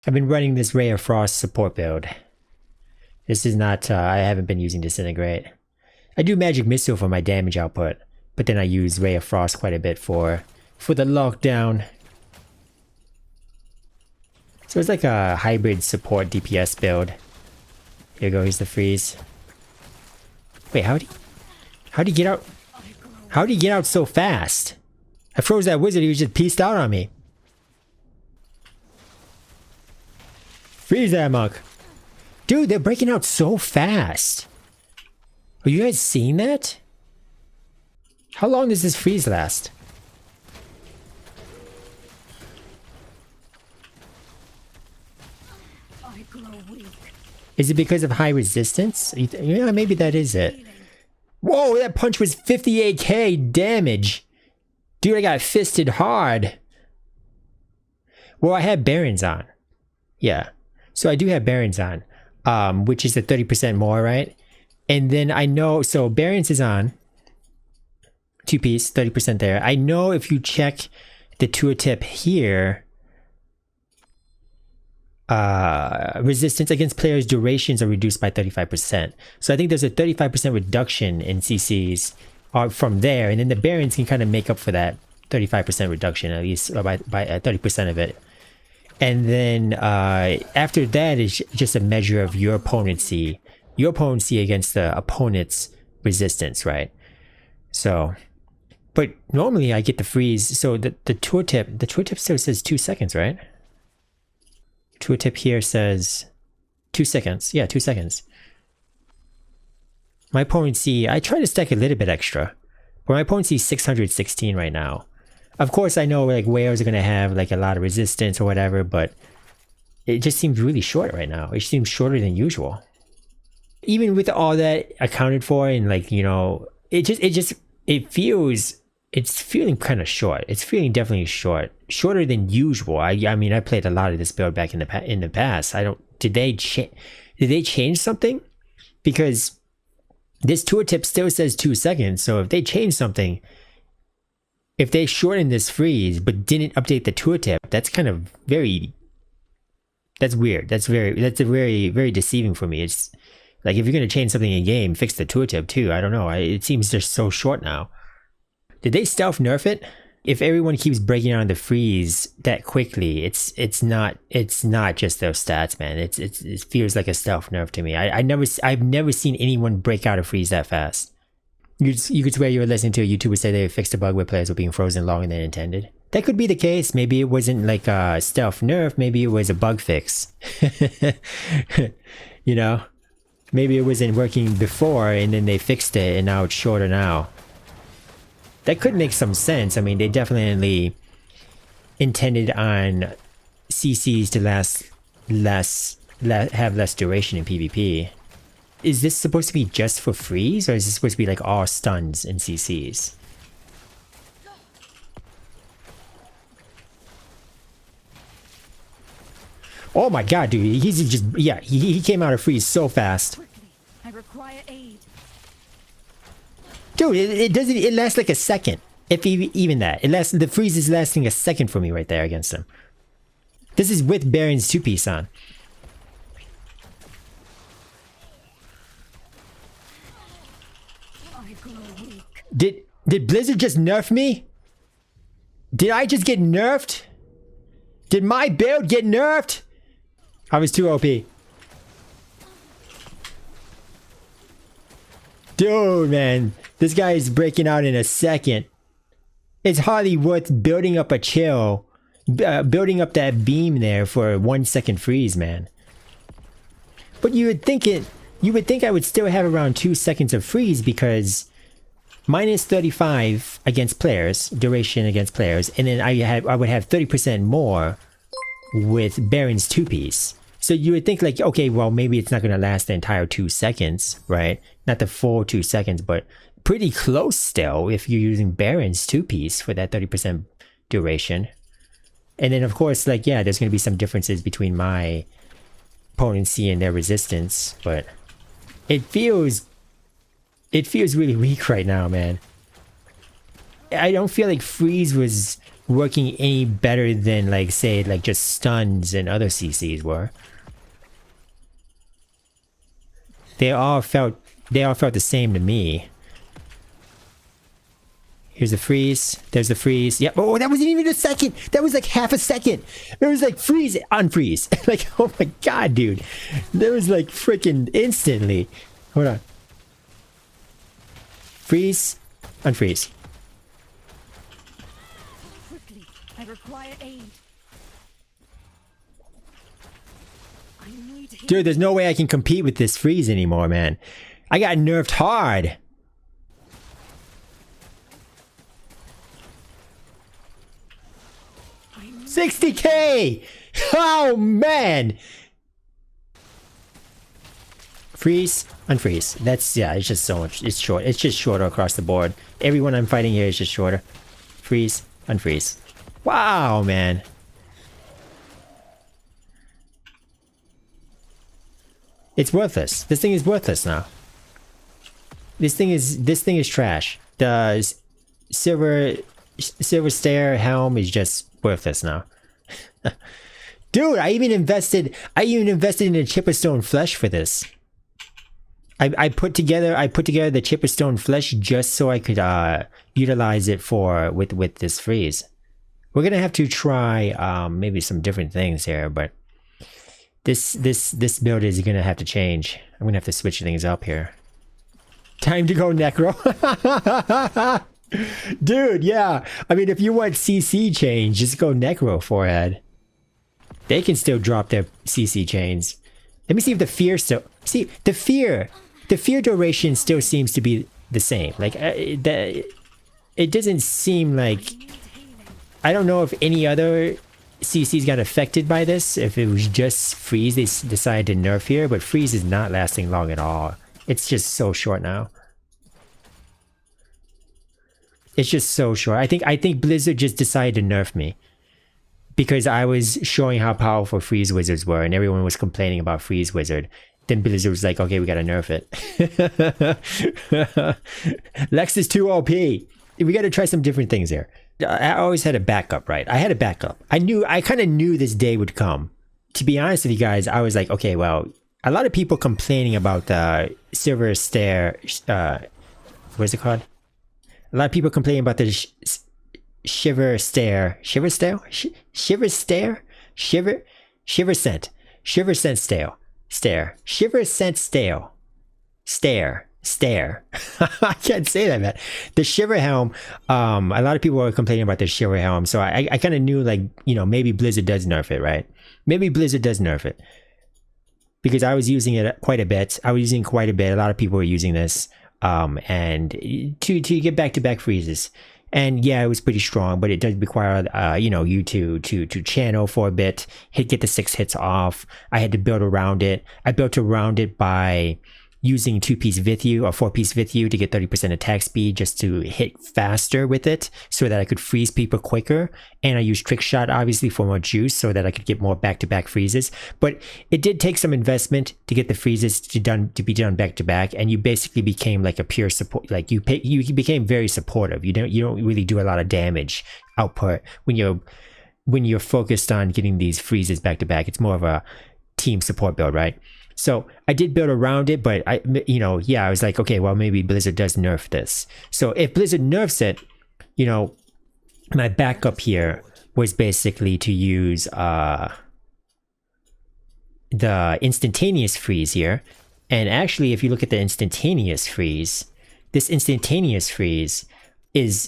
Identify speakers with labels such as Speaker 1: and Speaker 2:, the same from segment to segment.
Speaker 1: I've been running this Ray of Frost support build. This is not, I haven't been using Disintegrate. I do Magic Missile for my damage output, but then I use Ray of Frost quite a bit for the lockdown. So it's like a hybrid support DPS build. Here goes the freeze. Wait, how'd he get out? How'd he get out so fast? I froze that wizard, he was just pieced out on me. Freeze that monk. Dude, they're breaking out so fast. Are you guys seeing that? How long does this freeze last?
Speaker 2: I grow weak.
Speaker 1: Is it because of high resistance? Yeah, maybe that is it. Whoa, that punch was 58k damage. Dude, I got fisted hard. Well, I had Barons on. Yeah. So I do have Barons on. Which is the 30% more, right? And then I know, so Barons is on. 2-piece, 30% there. I know if you check the tooltip here, resistance against players' durations are reduced by 35%. So I think there's a 35% reduction in CCs from there, and then the Barons can kind of make up for that 35% reduction, at least by 30% of it. And then after that is just a measure of your potency against the opponent's resistance, right? So, but normally I get the freeze. So the tooltip still says 2 seconds, right? Tooltip here says 2 seconds. Yeah, 2 seconds. My potency, I try to stack a little bit extra, but my potency is 616 right now. Of course, I know like whales are gonna have like a lot of resistance or whatever, but it just seems really short right now. It seems shorter than usual. Even with all that accounted for, and like, you know, it's feeling kind of short. It's feeling definitely shorter than usual. I mean, I played a lot of this build back in the past. Did they change something? Because this tooltip still says 2 seconds. So if they change something, if they shortened this freeze but didn't update the tooltip, that's kind of that's weird. That's very deceiving for me. It's like, if you're gonna change something in game, fix the tooltip too. I don't know. It seems just so short now. Did they stealth nerf it? If everyone keeps breaking out the freeze that quickly, it's not just those stats, man. It feels like a stealth nerf to me. I've never seen anyone break out a freeze that fast. You could swear you were listening to a YouTuber say they fixed a bug where players were being frozen longer than intended. That could be the case. Maybe it wasn't like a stealth nerf. Maybe it was a bug fix. You know? Maybe it wasn't working before and then they fixed it and now it's shorter now. That could make some sense. I mean, they definitely intended on CCs to have less duration in PvP. Is this supposed to be just for freeze, or is this supposed to be like all stuns and CCs? Oh my god, dude, he's just, yeah, he came out of freeze so fast.
Speaker 2: I require aid.
Speaker 1: Dude, it lasts like a second. If even that. The freeze is lasting a second for me right there against him. This is with Baron's 2-piece on.
Speaker 2: I grow weak.
Speaker 1: Did Blizzard just nerf me? Did I just get nerfed? Did my build get nerfed? I was too OP. Dude, man. This guy is breaking out in a second. It's hardly worth building up a chill. Building up that beam there for a 1 second freeze, man. But you would think I would still have around 2 seconds of freeze, because minus 35 against players, duration against players, and then I would have 30% more with Baron's 2-piece. So you would think like, okay, well, maybe it's not going to last the entire 2 seconds, right? Not the full 2 seconds, but pretty close still if you're using Baron's 2-piece for that 30% duration. And then of course, like, yeah, there's going to be some differences between my potency and their resistance, but it feels really weak right now, man. I don't feel like freeze was working any better than like say like just stuns and other CCs were. They all felt the same to me. Here's the freeze. There's the freeze. Yeah. Oh, that wasn't even a second. That was like half a second. It was like freeze, unfreeze. Like, oh my god, dude. That was like freaking instantly. Hold on. Freeze, unfreeze.
Speaker 2: Quickly, I require aid. I need healing.
Speaker 1: Dude, there's no way I can compete with this freeze anymore, man. I got nerfed hard.
Speaker 2: I need
Speaker 1: 60k! Oh man! Freeze, unfreeze. That's, yeah, it's just so much. It's short. It's just shorter across the board. Everyone I'm fighting here is just shorter. Freeze, unfreeze. Wow, man. It's worthless. This thing is worthless now. This thing is trash. The silver stair helm is just worthless now. Dude, I even invested in a chipperstone flesh for this. I put together the chipperstone flesh just so I could utilize it with this freeze. We're gonna have to try maybe some different things here, but this build is gonna have to change. I'm gonna have to switch things up here. Time to go necro. Dude, yeah. I mean, if you want CC change, just go necro forehead. They can still drop their CC chains. Let me see if the fear still... See, the fear duration still seems to be the same. Like, it doesn't seem like... I don't know if any other CCs got affected by this. If it was just freeze, they decided to nerf here. But freeze is not lasting long at all. It's just so short now. It's just so short. I think Blizzard just decided to nerf me. Because I was showing how powerful freeze wizards were and everyone was complaining about freeze wizard. Then Blizzard was like, okay, we gotta nerf it. Lex is too OP. We gotta try some different things here. I always had a backup, right? I had a backup. I kind of knew this day would come. To be honest with you guys, I was like, okay, well, a lot of people complaining about the silver stair, what is it called? A lot of people complaining about the Shiversent stair. I can't say that, man. The Shiver Helm, a lot of people were complaining about the Shiver Helm, so I kind of knew, like, you know, maybe Blizzard does nerf it, right? Maybe Blizzard does nerf it. Because I was using it quite a bit. A lot of people were using this, and to get back-to-back freezes. And yeah, it was pretty strong, but it does require, you know, you to channel for a bit, get the 6 hits off. I had to build around it. I built around it by using 2-piece Vithu or 4-piece Vithu to get 30% attack speed just to hit faster with it so that I could freeze people quicker. And I used Trick Shot, obviously, for more juice so that I could get more back-to-back freezes. But it did take some investment to get the freezes to be done back-to-back, and you basically became like a pure support. Like you became very supportive. You don't really do a lot of damage output when you're focused on getting these freezes back-to-back. It's more of a team support build, right? So I did build around it, but I was like, okay, well, maybe Blizzard does nerf this. So if Blizzard nerfs it, you know, my backup here was basically to use the instantaneous freeze here. And actually, if you look at the instantaneous freeze, this instantaneous freeze is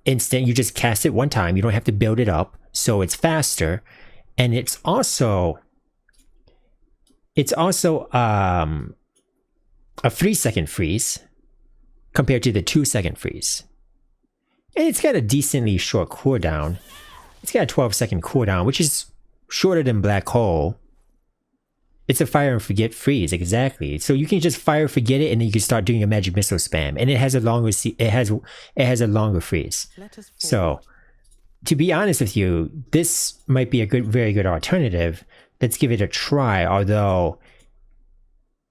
Speaker 1: instant. You just cast it one time. You don't have to build it up, so it's faster, and it's also a 3-second freeze compared to the 2-second freeze. And it's got a decently short cooldown. It's got a 12-second cooldown, which is shorter than Black Hole. It's a fire and forget freeze, exactly. So you can just fire forget it, and then you can start doing a magic missile spam, and it has a longer freeze. So, to be honest with you, this might be a very good alternative. Let's give it a try, although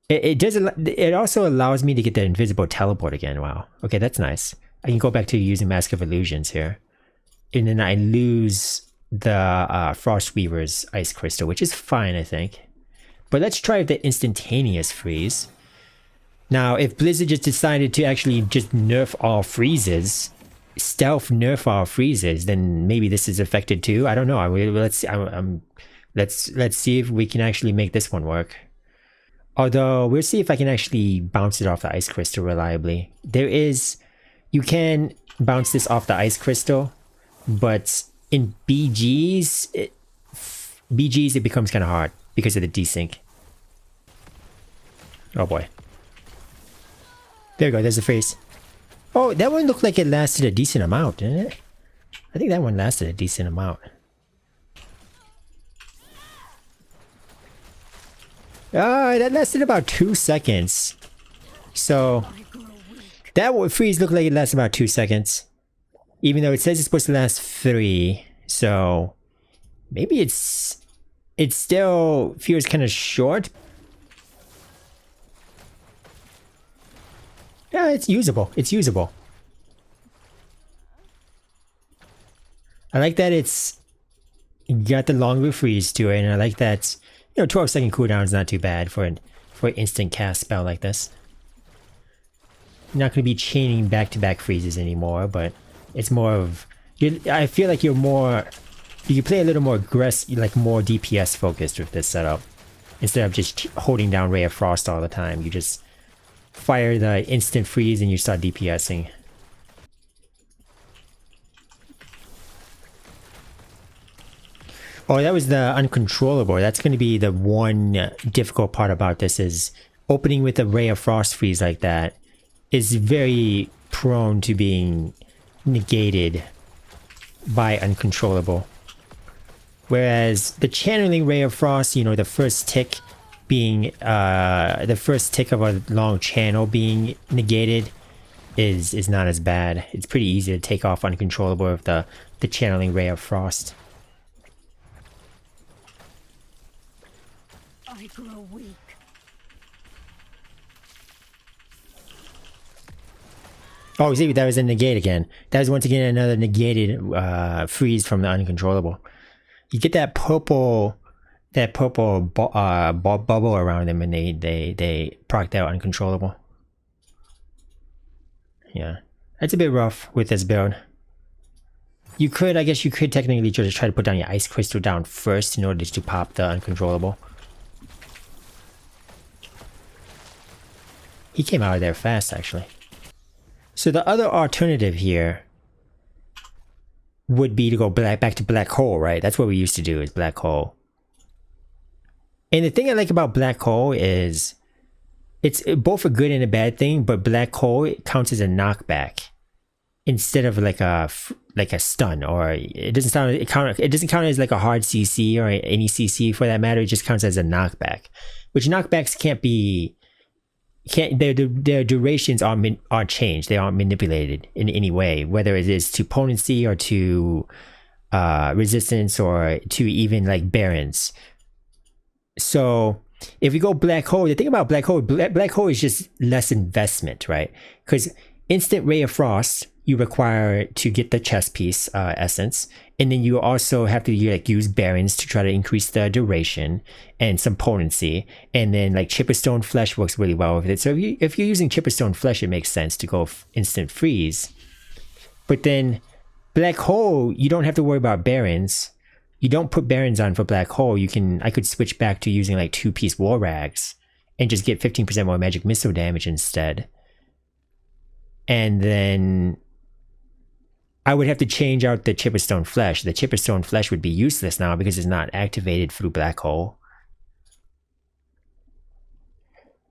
Speaker 1: it also allows me to get the invisible teleport again. Wow. Okay, that's nice. I can go back to using Mask of Illusions here. and then I lose the Frostweaver's Ice Crystal, which is fine, I think. But let's try the instantaneous freeze. Now, if Blizzard just decided to actually just nerf all freezes, stealth nerf all freezes, then maybe this is affected too. I don't know. Let's see if we can actually make this one work. Although we'll see if I can actually bounce it off the Ice Crystal reliably. You can bounce this off the Ice Crystal, but in BGs it becomes kind of hard because of the desync. Oh boy. There we go, there's the freeze. Oh, that one looked like it lasted a decent amount, didn't it? I think that one lasted a decent amount. That lasted about 2 seconds. So, that freeze looked like it lasted about 2 seconds. Even though it says it's supposed to last 3. So, maybe it still feels kind of short. Yeah, it's usable. It's usable. I like that it's got the longer freeze to it, and I like that, 12-second cooldown is not too bad for an instant cast spell like this. You're not going to be chaining back-to-back freezes anymore, but it's more of... I feel like you can play a little more aggressive, like more DPS focused with this setup. Instead of just holding down Ray of Frost all the time, you just fire the instant freeze and you start DPSing. Oh, that was the uncontrollable. That's going to be the one difficult part about this, is opening with a Ray of Frost freeze like that is very prone to being negated by uncontrollable. Whereas the channeling Ray of Frost, the first tick being the first tick of a long channel being negated is not as bad. It's pretty easy to take off uncontrollable with the channeling Ray of Frost.
Speaker 2: I grow weak.
Speaker 1: Oh, see, that was a negate again. That was once again another negated freeze from the uncontrollable. You get that purple bubble around them, and they proc out uncontrollable. Yeah, that's a bit rough with this build. I guess you could technically just try to put down your Ice Crystal down first in order to pop the uncontrollable. He came out of there fast, actually. So the other alternative here would be to go back to Black Hole, right? That's what we used to do, is Black Hole. And the thing I like about Black Hole is it's both a good and a bad thing, but Black Hole counts as a knockback instead of like a stun, or it doesn't count as like a hard CC or any CC for that matter. It just counts as a knockback, which knockbacks their durations are changed. They aren't manipulated in any way, whether it is to potency or to resistance or to even like barons. So if we go Black Hole, the thing about Black Hole is just less investment, right? Because instant Ray of Frost you require to get the chest piece essence, and then you also have to use barons to try to increase the duration and some potency, and then like Chipperstone Flesh works really well with it. So if you're using Chipperstone Flesh, it makes sense to go instant freeze. But then Black Hole, you don't have to worry about barons. You don't put barons on for Black Hole. I could switch back to using like 2-piece War Rags and just get 15% more magic missile damage instead. And then I would have to change out the Chipperstone Flesh. The Chipperstone Flesh would be useless now because it's not activated through Black Hole.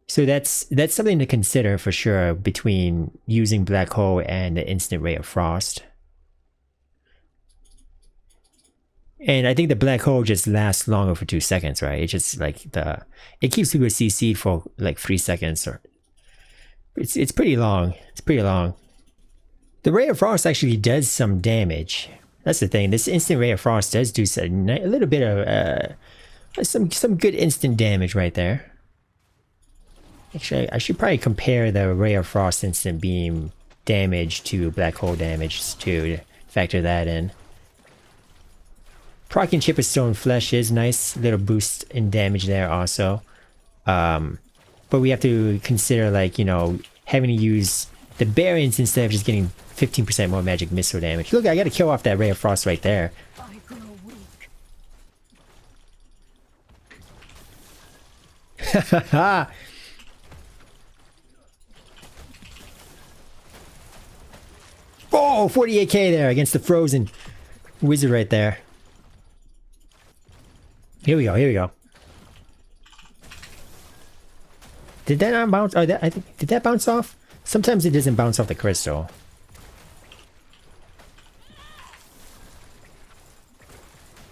Speaker 1: So that's something to consider for sure between using Black Hole and the instant Ray of Frost. And I think the Black Hole just lasts longer for 2 seconds, right? It's just like it keeps people CC'd for like 3 seconds, or it's pretty long. It's pretty long. The Ray of Frost actually does some damage. That's the thing. This instant Ray of Frost does do a little bit of some good instant damage right there. Actually, I should probably compare the Ray of Frost instant beam damage to Black Hole damage to factor that in. Proccing Chip of Stone Flesh is nice. Little boost in damage there also. But we have to consider, like, you know, having to use the Barons instead of just getting 15% more magic missile damage. Look, I gotta kill off that Ray of Frost right there.
Speaker 2: I grow weak.
Speaker 1: Haha! Oh, 48k there against the frozen wizard right there. Here we go, here we go. Did that not bounce? Oh, I think, did that bounce off? Sometimes it doesn't bounce off the crystal.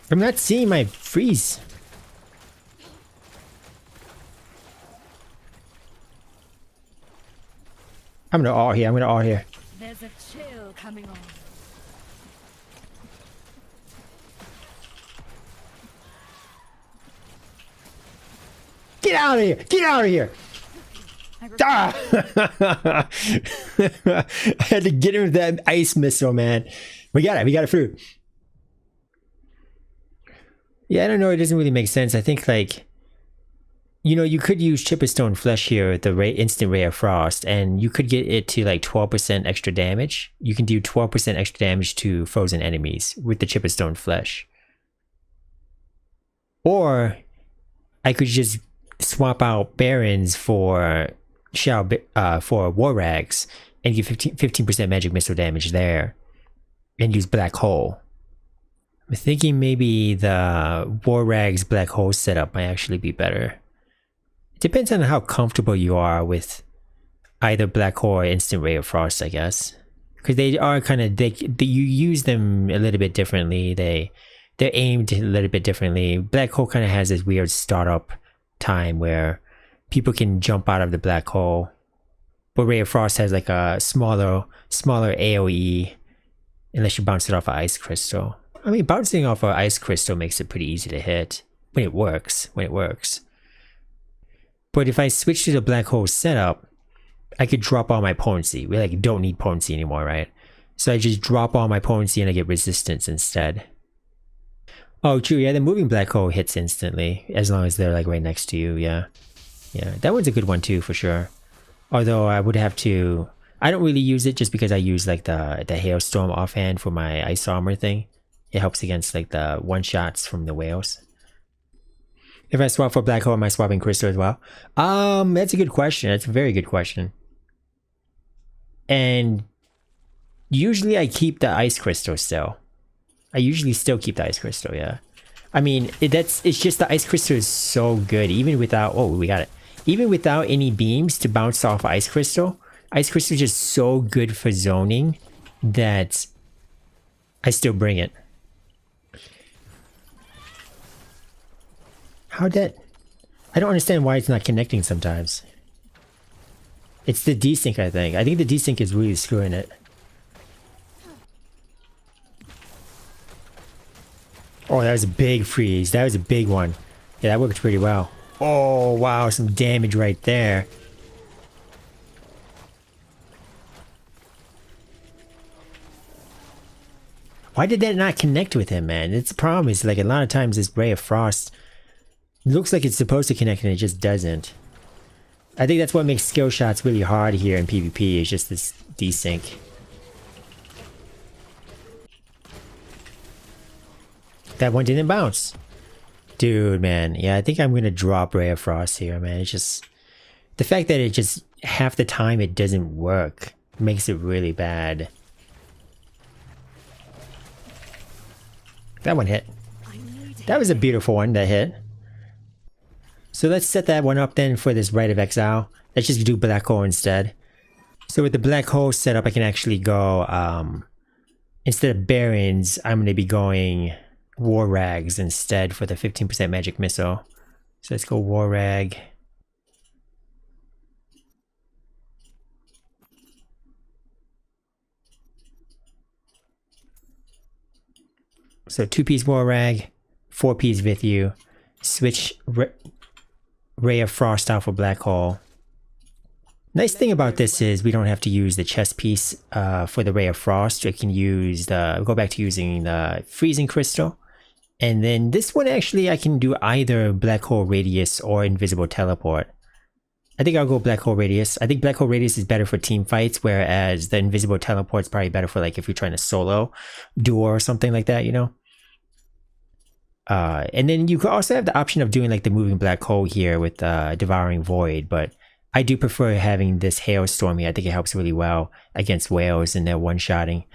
Speaker 1: I'm not seeing my freeze. I'm gonna all here, I'm gonna all here.
Speaker 2: There's a chill coming on.
Speaker 1: Get out of here! Get out of here! Ah! I had to get him with that ice missile, man. We got it. We got it through. Yeah, I don't know. It doesn't really make sense. I think, like, you know, you could use Chip of Stone Flesh here with the instant Ray of Frost, and you could get it to like 12% extra damage. You can do 12% extra damage to frozen enemies with the Chip of Stone Flesh. Or I could just swap out Barons for for War Rags and give 15% magic missile damage there, and use Black Hole. I'm thinking maybe the War Rags Black Hole setup might actually be better. It depends on how comfortable you are with either Black Hole or Instant Ray of Frost, I guess, because they are kind of you use them a little bit differently. They're aimed a little bit differently. Black Hole kind of has this weird startup time where people can jump out of the black hole, but Ray of Frost has like a smaller AoE unless you bounce it off an ice crystal. I mean, bouncing off an ice crystal makes it pretty easy to hit when it works. But if I switch to the black hole setup, I could drop all my potency. We like don't need potency anymore, right? So I just drop all my potency and I get resistance instead. Oh, true. Yeah, the moving black hole hits instantly as long as they're like right next to you. Yeah, that one's a good one too for sure. Although I would have to. I don't really use it just because I use like the hailstorm offhand for my ice armor thing. It helps against like the one shots from the whales. If I swap for black hole, am I swapping crystal as well? That's a good question. That's a very good question. And usually I keep the ice crystal still. I usually still keep the ice crystal, yeah. I mean, it's just the ice crystal is so good, even without, oh, we got it. Even without any beams to bounce off ice crystal is just so good for zoning that I still bring it. How'd that, I don't understand why it's not connecting sometimes. It's the desync, I think. I think the desync is really screwing it. Oh, that was a big freeze. That was a big one. Yeah, that worked pretty well. Oh, wow, some damage right there. Why did that not connect with him, man? It's the problem is, like, a lot of times this Ray of Frost looks like it's supposed to connect and it just doesn't. I think that's what makes skill shots really hard here in PvP, is just this desync. That one didn't bounce. Dude, man. Yeah, I think I'm gonna drop Ray of Frost here, man. It's just the fact that it just half the time it doesn't work makes it really bad. That one hit. That was a beautiful one that hit. So let's set that one up then for this Rite of Exile. Let's just do Black Hole instead. So with the Black Hole setup, I can actually go, instead of Barons, I'm going to be going War Rags instead for the 15% magic missile. So let's go War Rag. So 2-piece War Rag, 4-piece Vithu, switch Ray of Frost out for Black Hole. Nice thing about this is we don't have to use the chest piece for the Ray of Frost. We can use the, go back to using the Freezing Crystal And then this one, actually, I can do either Black Hole Radius or Invisible Teleport. I think I'll go Black Hole Radius. I think Black Hole Radius is better for team fights, whereas the Invisible Teleport is probably better for like if you're trying to solo duo or something like that, you know? And then you could also have the option of doing like the Moving Black Hole here with Devouring Void, but I do prefer having this Hailstorm here. I think it helps really well against whales and their one-shotting.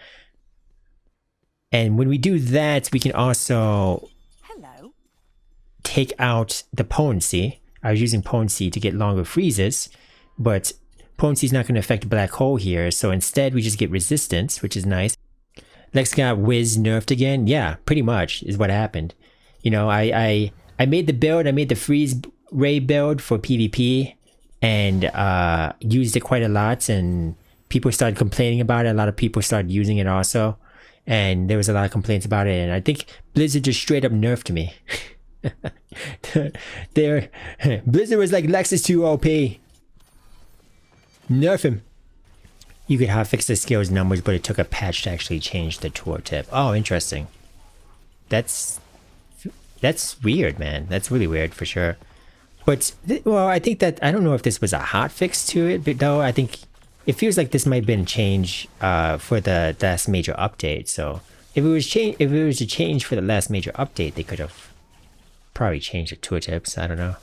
Speaker 1: And when we do that, we can also take out the potency. I was using potency to get longer freezes, but potency is not going to affect Black Hole here. So instead, we just get resistance, which is nice. Lex got Wiz nerfed again. Yeah, pretty much is what happened. You know, I made the build. I made the freeze ray build for PvP and used it quite a lot. And people started complaining about it. A lot of people started using it also. And there was a lot of complaints about it. And I think Blizzard just straight up nerfed me. Blizzard was like, Lex is too OP. Nerf him. You could hotfix the skills numbers, but it took a patch to actually change the tooltip. Oh, interesting. That's weird, man. That's really weird for sure. But, well, I think that, I don't know if this was a hotfix to it, but though I think it feels like this might have been a change for the last major update. So if it was a change for the last major update, they could have probably changed the tooltips. I don't know.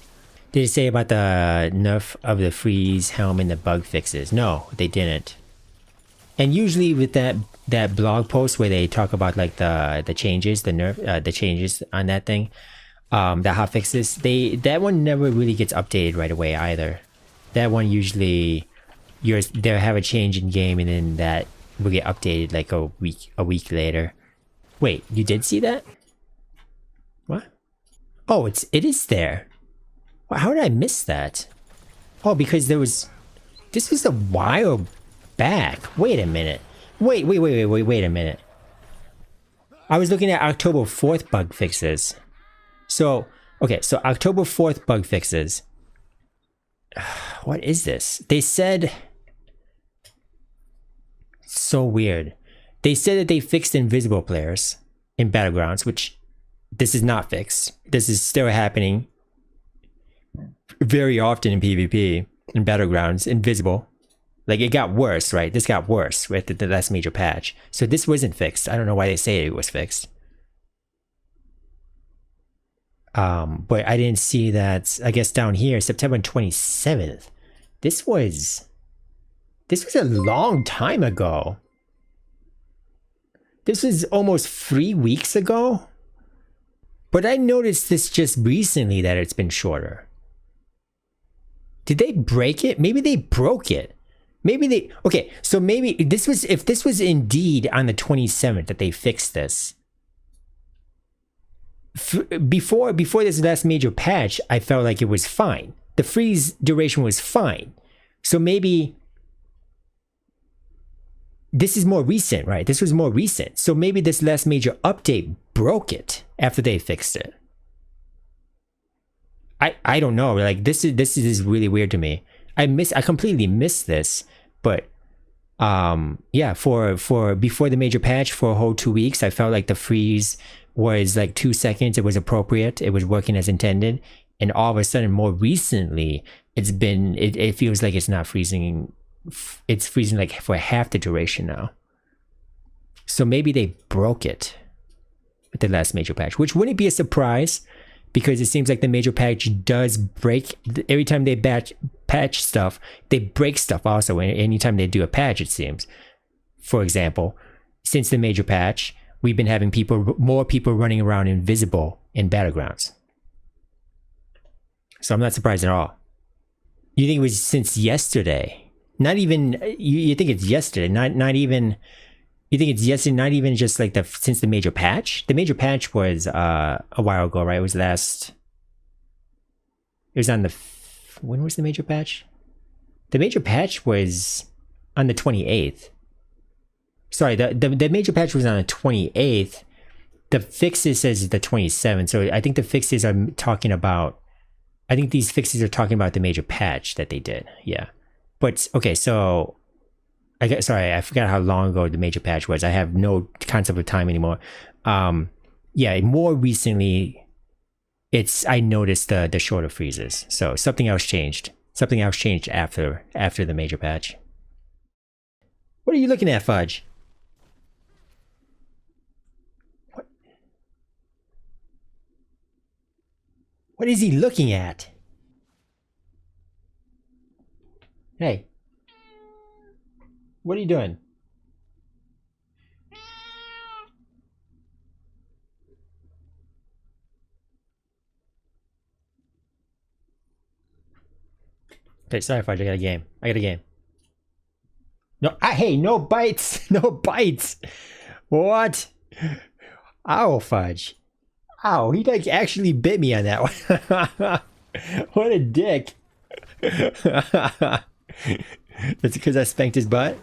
Speaker 1: Did it say about the nerf of the freeze helm and the bug fixes? No, they didn't. And usually with that blog post where they talk about like the changes, the changes on that thing, the hotfixes, that one never really gets updated right away either. That one usually they'll have a change in game and then that will get updated like a week later. Wait, you did see that? What? Oh, it is there. How did I miss that? Oh, because this was a while back. Wait a minute. Wait a minute. I was looking at October 4th bug fixes. So, okay, so October 4th bug fixes. What is this? They said... So weird. They said that they fixed invisible players in Battlegrounds, which this is not fixed. This is still happening very often in PvP, in Battlegrounds, invisible. Like it got worse, right? This got worse with the last major patch. So this wasn't fixed. I don't know why they say it was fixed. But I didn't see that, I guess down here, September 27th. This was a long time ago. This was almost 3 weeks ago. But I noticed this just recently that it's been shorter. Did they break it? Maybe they broke it. Maybe they... Okay, so maybe this was... If this was indeed on the 27th that they fixed this. Before this last major patch, I felt like it was fine. The freeze duration was fine. So maybe... This is more recent, right? This was more recent. So maybe this last major update broke it after they fixed it. I don't know. Like this is really weird to me. I completely missed this. But yeah, for before the major patch for a whole 2 weeks, I felt like the freeze was like 2 seconds. It was appropriate. It was working as intended. And all of a sudden, more recently, it feels like it's not freezing. It's freezing like for half the duration now. So maybe they broke it with the last major patch, which wouldn't be a surprise because it seems like the major patch does break. Every time they patch stuff, they break stuff also. Anytime they do a patch, it seems. For example, since the major patch, we've been having more people running around invisible in Battlegrounds. So I'm not surprised at all. You think it was since yesterday? Not even, you think it's yesterday, not even, you think it's yesterday, not even just like since the major patch? The major patch was a while ago, right? It was on when was the major patch? The major patch was on the 28th. Sorry, the major patch was on the 28th. The fixes says the 27th, so I think the fixes are talking about, I think these fixes are talking about the major patch that they did, yeah. But, okay, so, sorry, I forgot how long ago the major patch was. I have no concept of time anymore. yeah, more recently, I noticed the shorter freezes. So something else changed. Something else changed after the major patch. What are you looking at, Fudge? What is he looking at? Hey. What are you doing? Okay, sorry, Fudge. I got a game. No, hey, no bites! No bites! What? Ow, Fudge. Ow, he like actually bit me on that one. What a dick. That's because I spanked his butt?